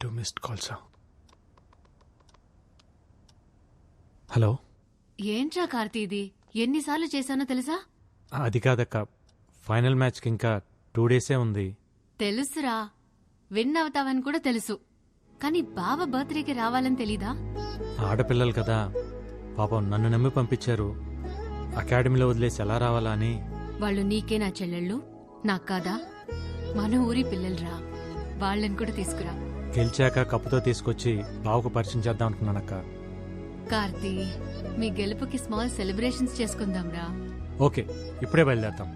2 missed calls. Hello. ఏంట్రా కార్తీ ఇది? ఎన్నిసార్లు చేశానో తెలుసా? అది కాదక్క, ఫైనల్ మ్యాచ్కి ఇంకా 2 days ఉంది. తెలుసురా, విన్ అవుతావని కూడా తెలుసు. కానీ బావ బర్త్డేకి రావాలని తెలీదా? ఆడపిల్లలు కదా పాపం, నన్ను నమ్మి పంపించారు. అకాడమీలో వదిలేసి ఎలా రావాలా అని. వాళ్ళు నీకే నా చెల్లెళ్ళు, నాకు కాదా? మన ఊరి పిల్లలురా, వాళ్ళని కూడా తీసుకురా. గెలిచాక కప్పుతో తీసుకొచ్చి బావకు పరిచయం చేద్దాం అనుకున్నానక్క. కార్తీ, మీ గెలుపుకి స్మాల్ సెలబ్రేషన్స్ చేసుకుందాంరా. ఓకే, ఇప్పుడే బయలుదేరతాం.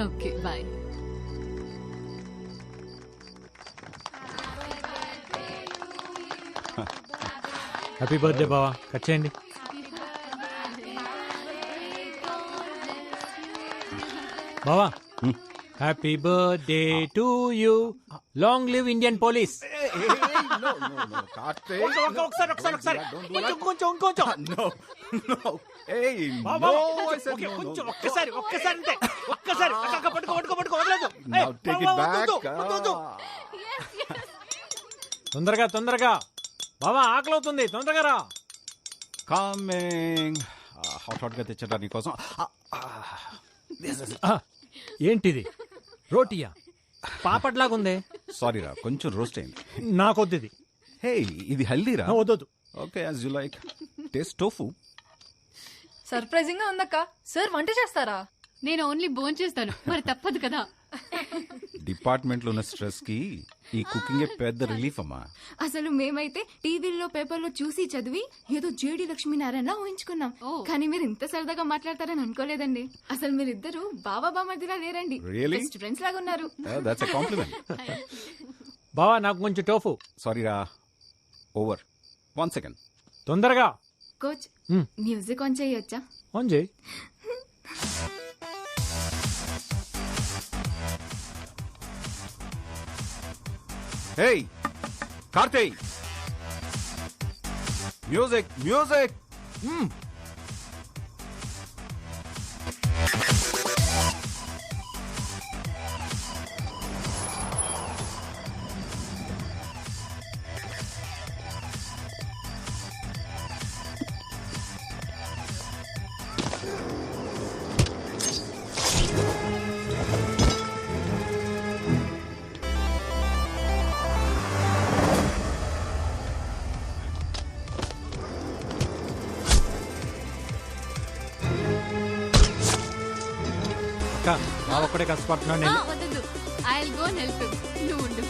Okay, bye. హ్యాపీ బర్త్డే బావా, కట్ చేయండి. బావా, happy birthday to you. Long live Indian police. తొందరగా తొందరగా బావా, ఆకలి అవుతుంది, తొందరగా రా. కమింగ్. హాట్ హాట్ గా తెచ్చట నీకోసం. ఏంటిది, రోటీయా? పాపట్లాగుందే. సారీ రా, కొంచెం రోస్ట్ అయింది. నాకొద్దు ఇది. హే, ఇది హెల్దీరా. వద్దొద్దు. Okay, as you like. Taste tofu. Surprising గా ఉందక్క. సార్ వంట చేస్తారా? నేను ఓన్లీ భోంచేస్తాను, మరి తప్పదు కదా. డిపార్ట్మెంట్ లో ఉన్న స్ట్రెస్ కి ఈ కుకింగ్ పెద్ద రిలీఫ్ అమ్మా. అసలు మేమైతే టీవీల్లో పేపర్లో చూసి చదివి ఏదో జేడి లక్ష్మీనారాయణ ఊహించుకున్నాం. కానీ మీరు ఇంత సరదాగా మాట్లాడతారని అనుకోలేదండి. అసలు మీరిద్దరు బావా బామర్దిలా లేరండి, Really? బెస్ట్ ఫ్రెండ్స్ లాగా ఉన్నారు. That's a compliment. బావా, నాకు కొంచెం టోఫు. సారీ రా, ఓవర్. 1 second. తొందరగా. కోచ్, మ్యూజిక్ ఆన్ చేయొచ్చా? ఆన్ చేయి. హే కార్తీక్, మ్యూజిక్ మ్యూజిక్. బావ ఒక్కడే కష్టపడుతున్నాను నేను. వద్దు, I will go and help him. నువ్వు ఉండు.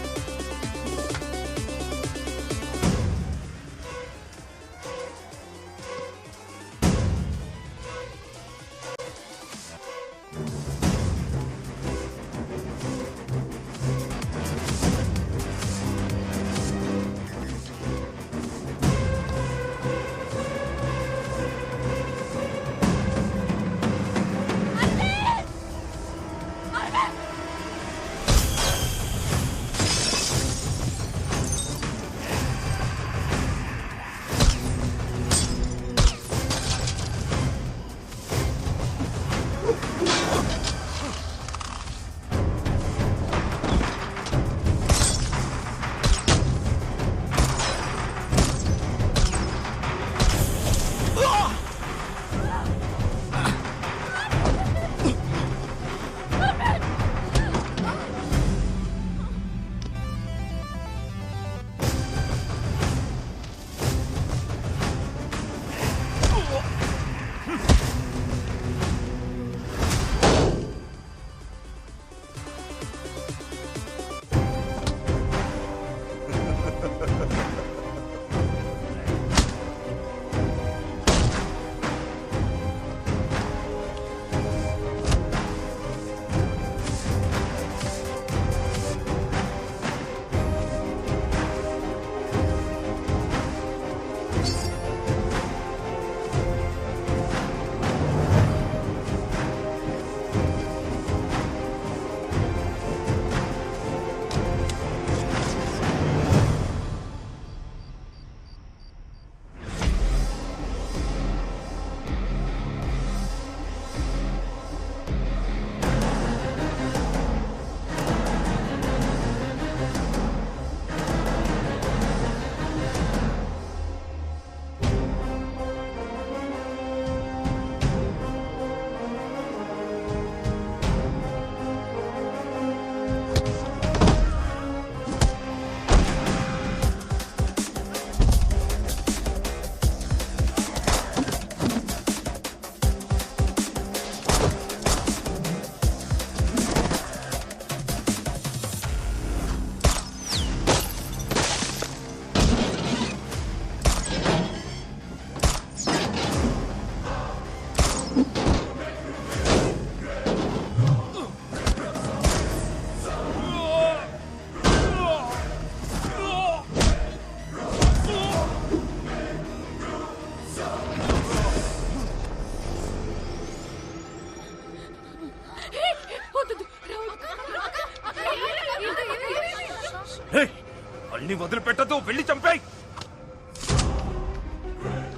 అన్ని వదిలిపెట్టదు, వెళ్ళి చంపేయ్.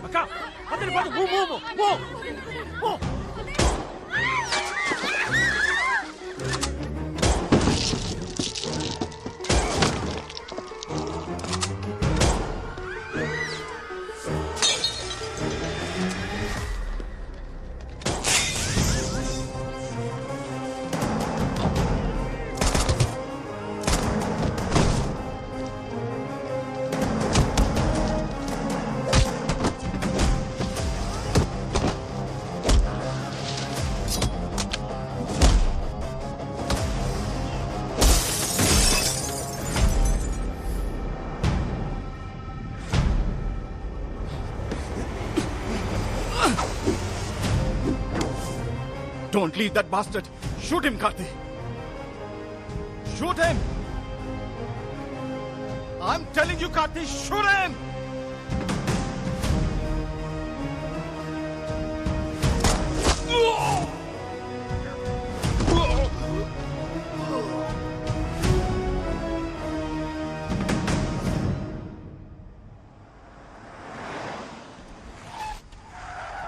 అక్క అందరి బాధ move move move move. Don't leave that bastard. Shoot him, Karthi. Shoot him. I'm telling you, Karthi, shoot him.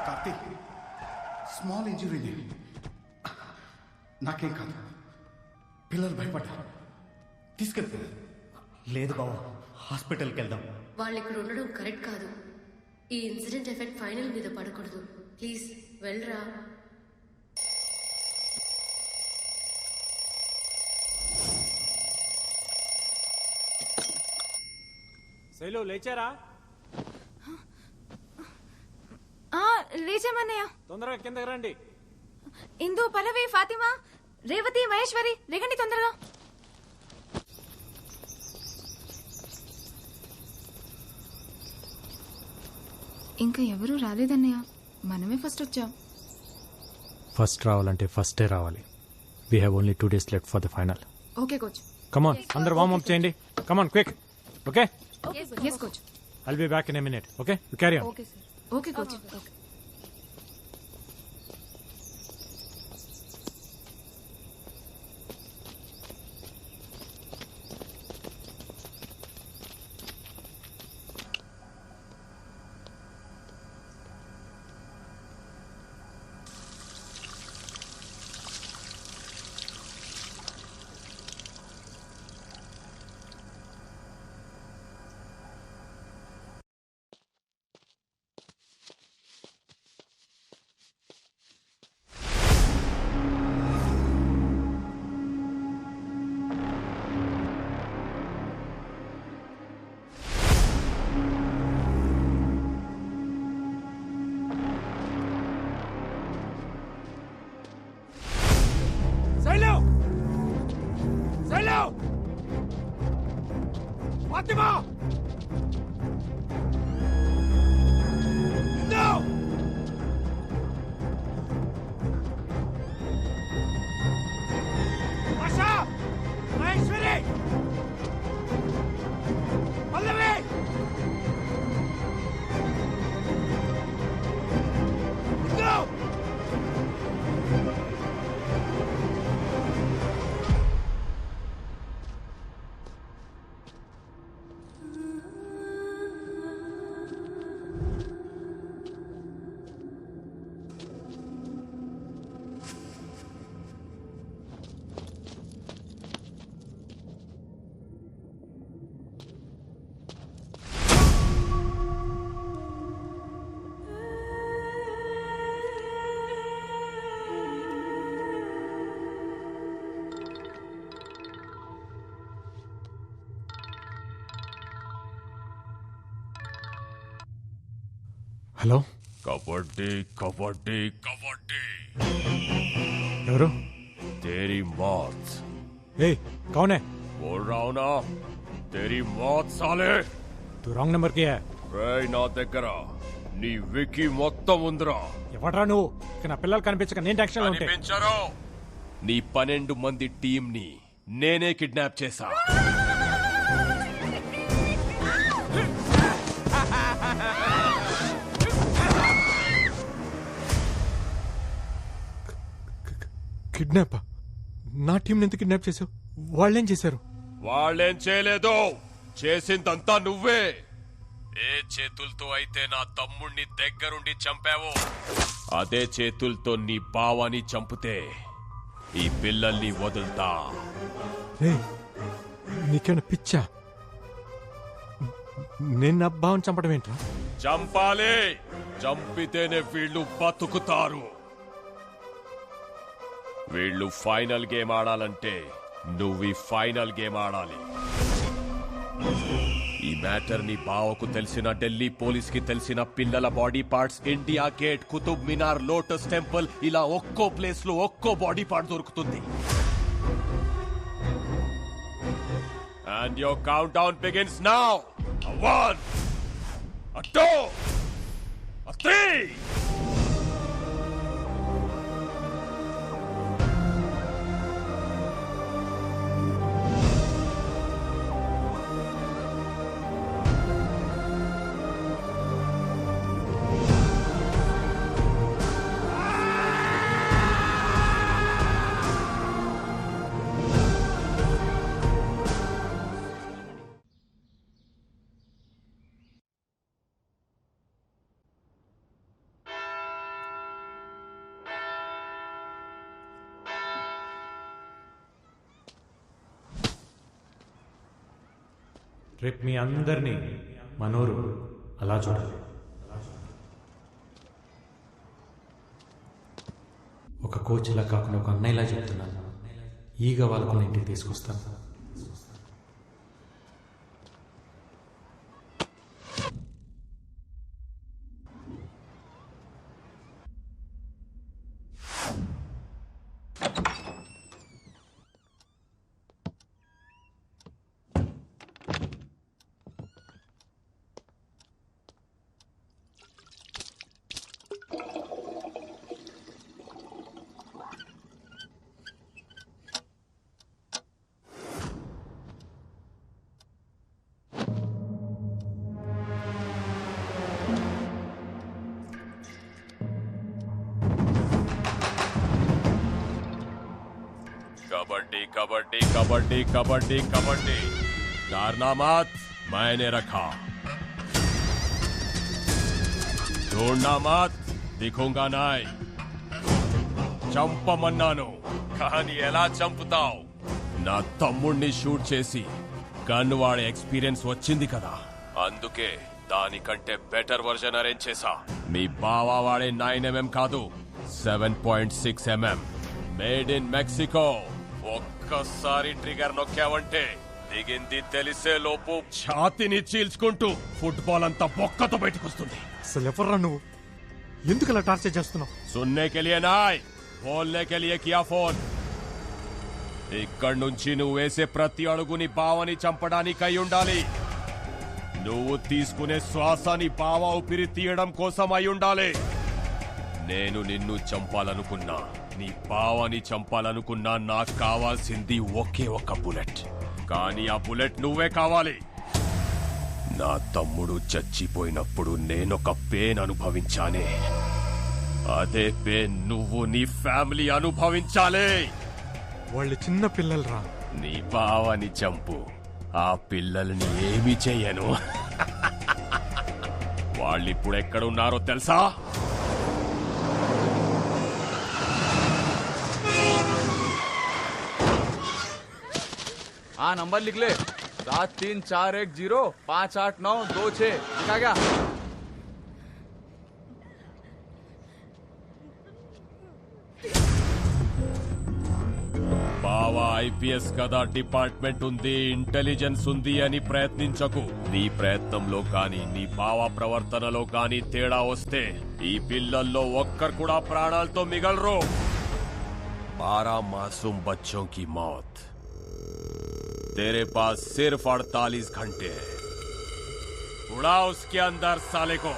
Karthi, small injury. నాకేం కాదు, పిల్లలు భయపడ్డారు, తీసుకెళ్తారు. లేదు బావ, హాస్పిటల్కి వెళ్దాం. వాళ్ళు ఇక్కడ ఉండడం కరెక్ట్ కాదు. ఈ ఇన్సిడెంట్ ఎఫెక్ట్ ఫైనల్ మీద పడకూడదు. ప్లీజ్ వెళ్ళరా. శైలు లేచారా? లేచామన్నయ్య. తొందరగా కిందకి రండి. ఇందు, పల్లవి, ఫాతిమా, రేవతి, మహేశ్వరి, రేగండి తొందరగా. ఇంకా ఎవరూ రాలేదన్నయ్య, మనమే ఫస్ట్ వచ్చాం. ఫస్ట్ రావాలంటే ఫస్టే రావాలి. We have only 2 days left for the final. Okay coach. Come on అందరు వార్మ్ అప్ చేయండి. Come on quick. Okay, yes coach. I'll be back in a minute. Okay, you carry on. Okay coach. Fatima! No! Asha! Maheshwari! Pallavi! No! Hello, kabaddi kabaddi kabaddi ఎవరు? तेरी मौत। ఏ కౌన్ హై? बोल रहा हूं ना, तेरी मौत साले। తు రాంగ్ నెంబర్ కి హై. రేయ్ నా దగ్గర నీ వికీ మొత్తం ఉందిరా. ఎవడ్రా నువ్వు? ఇక నా పిల్లలు కనిపించక నేను టెన్షన్ లో ఉంటే. కనిపించరు. నీ 12 మంది టీం ని నేనే కిడ్నాప్ చేశా. కిడ్నాప్? నా టీం ఎందుకు కిడ్నాప్ చేసావు? వాళ్ళేం చేశారు? వాళ్ళేం చేయలేదు, చేసిందంతా నువ్వే. ఏ చేతులతో అయితే నా తమ్ముణ్ణి దగ్గరుండి చంపావో అదే చేతులతో నీ బావని చంపితే ఈ పిల్లల్ని వదులుతా. నీకేమైనా పిచ్చా? నేను నా బావని చంపడం ఏంట్రా? చంపాలి, చంపితేనే వీళ్ళు బతుకుతారు. వీళ్ళు ఫైనల్ గేమ్ ఆడాలంటే నువ్వు ఈ ఫైనల్ గేమ్ ఆడాలి. ఈ మ్యాటర్ నీ బావకు తెలిసిన, ఢిల్లీ పోలీస్ కి తెలిసిన, పిల్లల body parts India gate, Qutub Minar, lotus temple, ఇలా ఒక్కో ప్లేస్ లో ఒక్కో బాడీ పార్ట్ దొరుకుతుంది. And your countdown begins now. A 1, a 2, a 3. రేపు మీ అందరినీ మనోరు అలా చూడాలి. ఒక కోచ్లా కాకుండా ఒక అన్నయ్యలా చెప్తున్నాను. ఈగ వాళ్ళకున్న ఇంటికి తీసుకొస్తాను. कबड्डी कबड्डी कबड्डी कबड्डी कबड्डी, डरना मत, मैंने रखा. ढूंढना मत, दिखूंगा नहीं. చంపమన్నాను కానీ ఎలా చంపుతావు? నా తమ్ముణ్ణి షూట్ చేసి గన్ వాడే ఎక్స్పీరియన్స్ వచ్చింది కదా, అందుకే దానికంటే బెటర్ వర్జన్ అరేంజ్ చేశా. మీ బావా వాడే 9mm కాదు, 7.6mm, మేడ్ ఇన్ మెక్సికో. ఒక్కసారి ట్రిగర్ నొక్కావంటే దిగింది తెలిసే లోపు ఛాతిని చీల్చుకుంటూ ఫుట్బాల్ అంతా బొక్కతో బయటకొస్తుంది. అసలు ఎవర్రా నువ్వు? ఎందుకు అలా టార్చర్ చేస్తున్నావు? సున్నే కే లియే నాయ్, బోల్నే కే లియే కియా ఫోన్. ఇక్కడి నుంచి నువ్వు వేసే ప్రతి అడుగుని బావని చంపడానికి అయి ఉండాలి. నువ్వు తీసుకునే శ్వాసని బావ ఊపిరి తీయడం కోసం అయి ఉండాలి. నేను నిన్ను చంపాలనుకున్నా, నీ బావని చంపాలనుకున్నా, నాకు కావాల్సింది ఒకే ఒక బుల్లెట్. కానీ ఆ బుల్లెట్ నువ్వే కావాలి. నా తమ్ముడు చచ్చిపోయినప్పుడు నేనొక పెయిన్ అనుభవించానే, అదే పెయిన్ నువ్వు నీ ఫ్యామిలీ అనుభవించాలి. వాళ్ళు చిన్న పిల్లలు రా. నీ బావని చంపు, ఆ పిల్లల్ని ఏమి చెయ్యను. వాళ్ళిప్పుడు ఎక్కడున్నారో తెలుసా? हाँ नंबर लिख ले, 7341058926. लिखा क्या? బావా ఐపీఎస్ కదా, డిపార్ట్మెంట్ ఉంది, ఇంటెలిజెన్స్ ఉంది అని ప్రయత్నించకు. నీ ప్రయత్నంలో కానీ నీ బావ ప్రవర్తనలో కానీ తేడా వస్తే ఈ పిల్లల్లో ఒక్కరు కూడా ప్రాణాలతో మిగలరు. 12 मासूम बच्चों की मौत, तेरे पास सिर्फ 48 घंटे है. उड़ा उसके अंदर साले को.